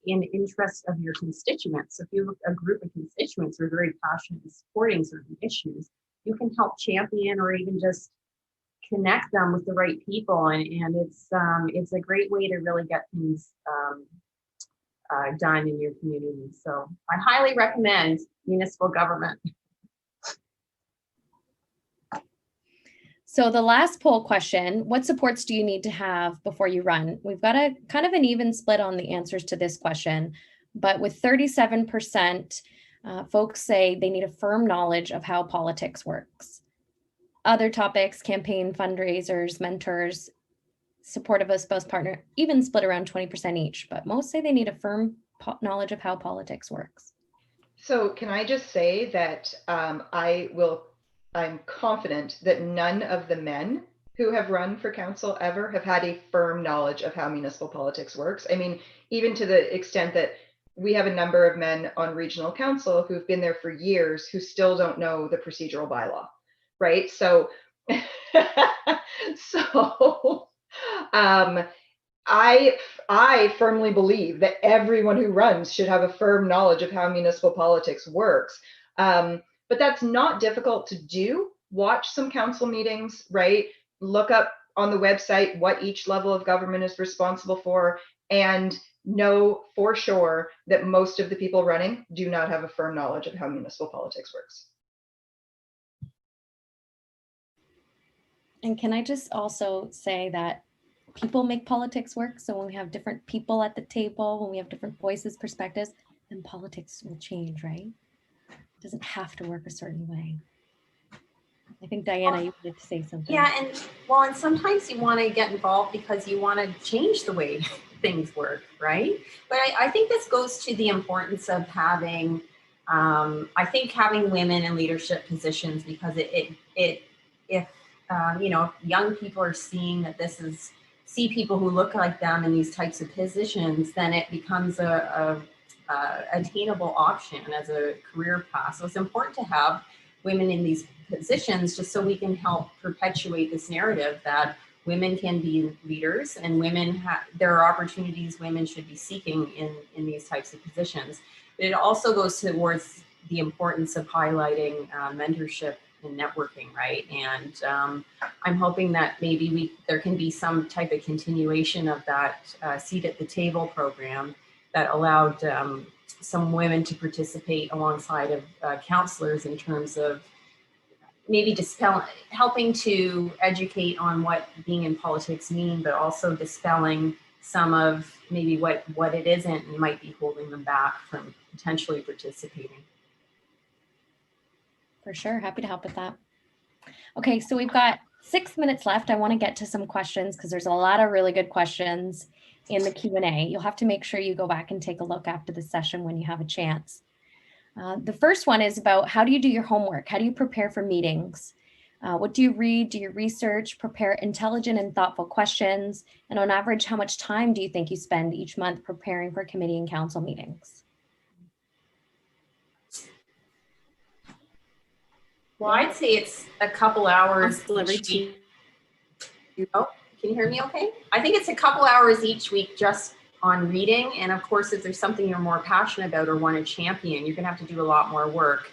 interest of your constituents. So if you have a group of constituents who are very passionate in supporting certain issues, you can help champion or even just connect them with the right people, and it's a great way to really get things done in your community. So I highly recommend municipal government. So the last poll question, what supports do you need to have before you run? We've got a kind of an even split on the answers to this question, but with 37%, folks say they need a firm knowledge of how politics works. Other topics, campaign, fundraisers, mentors, support of a spouse partner, even split around 20% each, but most say they need a firm knowledge of how politics works. So can I just say that I'm confident that none of the men who have run for council ever have had a firm knowledge of how municipal politics works. I mean, even to the extent that we have a number of men on regional council who've been there for years who still don't know the procedural bylaw, right? So, I firmly believe that everyone who runs should have a firm knowledge of how municipal politics works. But that's not difficult to do. Watch some council meetings, right? Look up on the website what each level of government is responsible for, and know for sure that most of the people running do not have a firm knowledge of how municipal politics works. And can I just also say that people make politics work. So when we have different people at the table, when we have different voices, perspectives, then politics will change, right? It doesn't have to work a certain way. I think Diana, you wanted to say something. Yeah, and sometimes you want to get involved because you want to change the way things work, right? But I think this goes to the importance of having, having women in leadership positions, because if young people are seeing that see people who look like them in these types of positions, then it becomes a attainable option as a career path. So it's important to have women in these positions, just so we can help perpetuate this narrative that women can be leaders, and there are opportunities women should be seeking in these types of positions. But it also goes towards the importance of highlighting mentorship and networking, right? And I'm hoping that maybe there can be some type of continuation of that seat at the table program that allowed some women to participate alongside of counselors in terms of maybe helping to educate on what being in politics mean, but also dispelling some of maybe what it isn't and might be holding them back from potentially participating. For sure, happy to help with that. Okay, so we've got 6 minutes left. I want to get to some questions because there's a lot of really good questions in the Q&A. You'll have to make sure you go back and take a look after the session when you have a chance. The first one is about, how do you do your homework? How do you prepare for meetings? What do you read? Do you research, prepare intelligent and thoughtful questions? And on average, how much time do you think you spend each month preparing for committee and council meetings? Well, I'd say it's a couple hours each week. Oh, can you hear me okay? I think it's a couple hours each week just on reading. And of course, if there's something you're more passionate about or want to champion, you're going to have to do a lot more work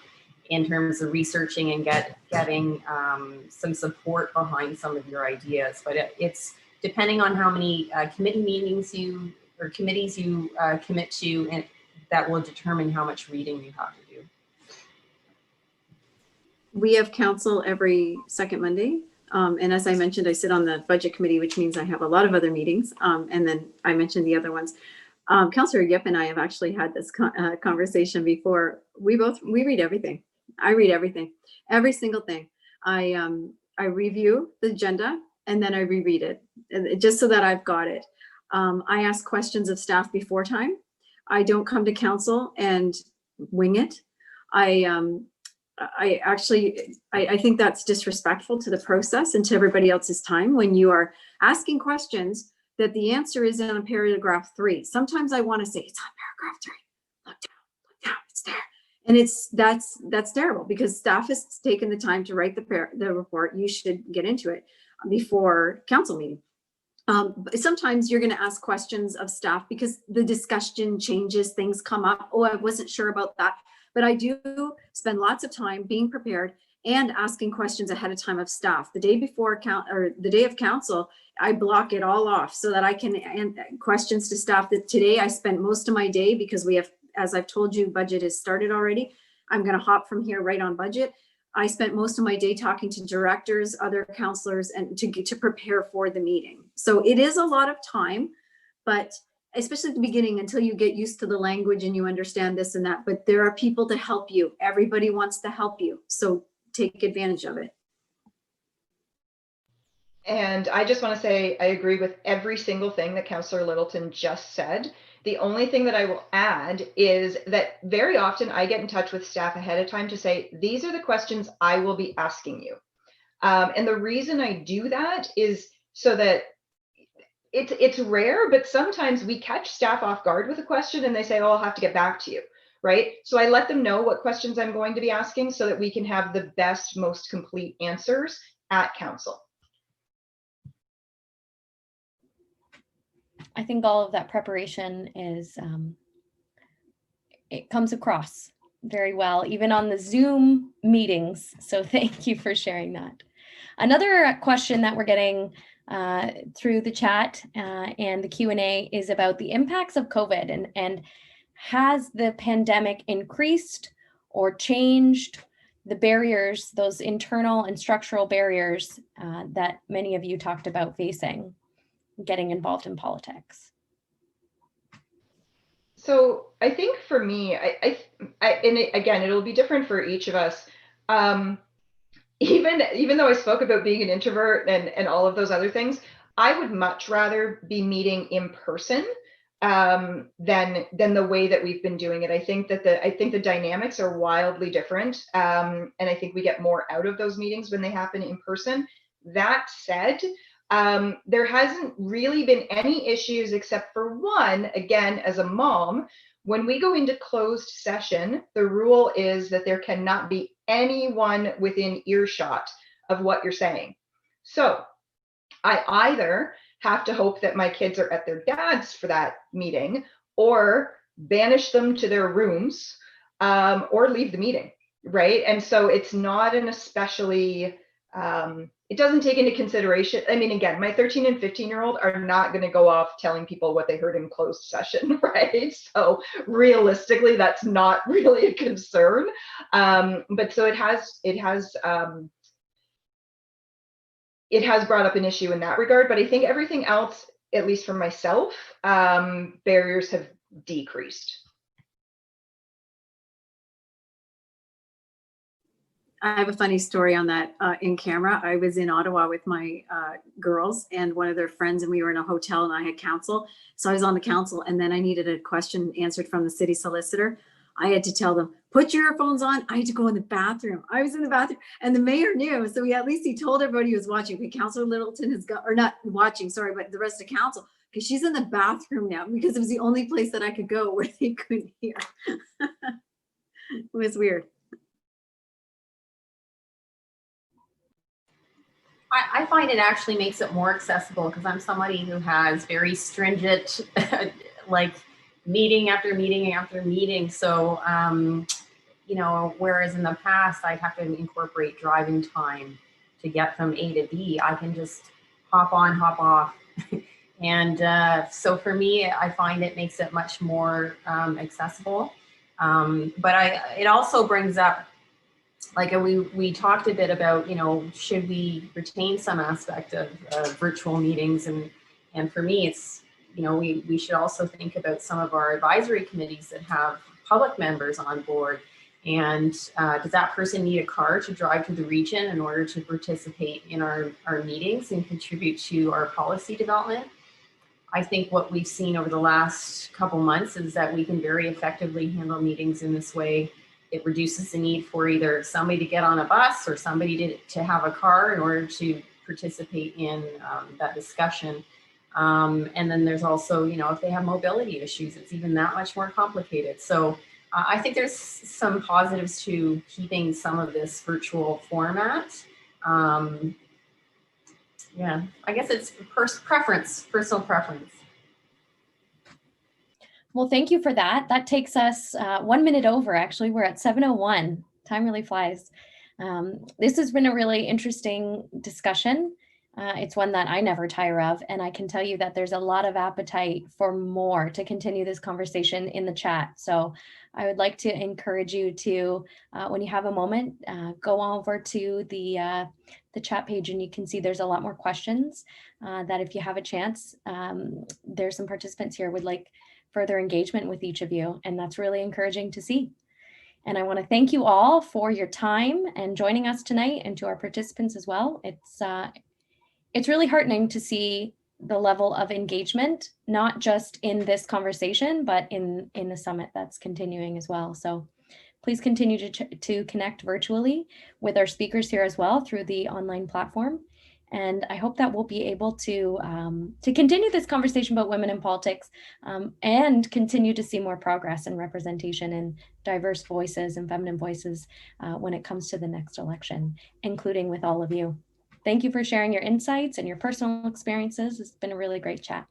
in terms of researching and getting some support behind some of your ideas. But it's depending on how many committee meetings committees you commit to, and that will determine how much reading you have to do. We have council every second Monday. And as I mentioned, I sit on the budget committee, which means I have a lot of other meetings. And then I mentioned the other ones. Councillor Yip and I have actually had this conversation before. We read everything. I read everything, every single thing. I review the agenda and then I reread it, just so that I've got it. I ask questions of staff before time. I don't come to council and wing it. I think that's disrespectful to the process and to everybody else's time when you are asking questions that the answer is in paragraph 3. Sometimes I want to say, it's on paragraph 3. Look down, look yeah, it's there. And that's terrible because staff has taken the time to write the report. You should get into it before council meeting. But sometimes you're going to ask questions of staff because the discussion changes, things come up. Oh, I wasn't sure about that. But I do spend lots of time being prepared and asking questions ahead of time of staff. The day before the day of council, I block it all off so that I can questions to staff. That today I spent most of my day, because we have, as I've told you, budget has started already. I'm going to hop from here right on budget. I spent most of my day talking to directors, other counselors, and to prepare for the meeting. So it is a lot of time, but especially at the beginning, until you get used to the language and you understand this and that. But there are people to help you. Everybody wants to help you. So take advantage of it. And I just want to say I agree with every single thing that Councillor Littleton just said. The only thing that I will add is that very often I get in touch with staff ahead of time to say, these are the questions I will be asking you. And the reason I do that is so that it's rare, but sometimes we catch staff off guard with a question and they say, oh, I'll have to get back to you, right? So I let them know what questions I'm going to be asking so that we can have the best, most complete answers at council. I think all of that preparation is, it comes across very well, even on the Zoom meetings. So thank you for sharing that. Another question that we're getting through the chat and the Q&A is about the impacts of COVID and has the pandemic increased or changed the barriers, those internal and structural barriers that many of you talked about facing getting involved in politics? So I think for me, again, it'll be different for each of us. Even though I spoke about being an introvert and all of those other things, I would much rather be meeting in person than the way that we've been doing it. I think the dynamics are wildly different, and I think we get more out of those meetings when they happen in person. That said, there hasn't really been any issues except for one. Again, as a mom, when we go into closed session, the rule is that there cannot be anyone within earshot of what you're saying. So I either have to hope that my kids are at their dad's for that meeting, or banish them to their rooms, or leave the meeting, right? And so it's not an especially, it doesn't take into consideration. I mean, again, my 13 and 15-year-old are not going to go off telling people what they heard in closed session, right? So realistically, that's not really a concern. But so it has brought up an issue in that regard. But I think everything else, at least for myself, barriers have decreased. I have a funny story on that in camera. I was in Ottawa with my girls and one of their friends, and we were in a hotel and I had counsel. So I was on the council, and then I needed a question answered from the city solicitor. I had to tell them, put your earphones on. I had to go in the bathroom. I was in the bathroom and the mayor knew. So at least he told everybody who was watching. Okay, Councillor Littleton has got, or not watching, sorry, but the rest of council, because she's in the bathroom now, because it was the only place that I could go where they couldn't hear. It was weird. I find it actually makes it more accessible because I'm somebody who has very stringent, like meeting after meeting after meeting. So, you know, whereas in the past I'd have to incorporate driving time to get from A to B, I can just hop on, hop off. And so for me, I find it makes it much more accessible. But it also brings up, like we talked a bit about, you know, should we retain some aspect of virtual meetings? And for me, it's, you know, we should also think about some of our advisory committees that have public members on board. And does that person need a car to drive to the region in order to participate in our meetings and contribute to our policy development? I think what we've seen over the last couple months is that we can very effectively handle meetings in this way. It reduces the need for either somebody to get on a bus or somebody to have a car in order to participate in that discussion. And then there's also, you know, if they have mobility issues, it's even that much more complicated. So I think there's some positives to keeping some of this virtual format. Yeah, I guess it's personal preference. Well, thank you for that. That takes us 1 minute over, actually. We're at 7:01. Time really flies. This has been a really interesting discussion. It's one that I never tire of, and I can tell you that there's a lot of appetite for more to continue this conversation in the chat. So I would like to encourage you to, when you have a moment, go over to the chat page, and you can see there's a lot more questions that if you have a chance, there's some participants here would like further engagement with each of you, and that's really encouraging to see. And I want to thank you all for your time and joining us tonight, and to our participants as well. It's really heartening to see the level of engagement, not just in this conversation, but in the summit that's continuing as well. So please continue to connect virtually with our speakers here as well through the online platform. And I hope that we'll be able to continue this conversation about women in politics and continue to see more progress and representation and diverse voices and feminine voices when it comes to the next election, including with all of you. Thank you for sharing your insights and your personal experiences. It's been a really great chat.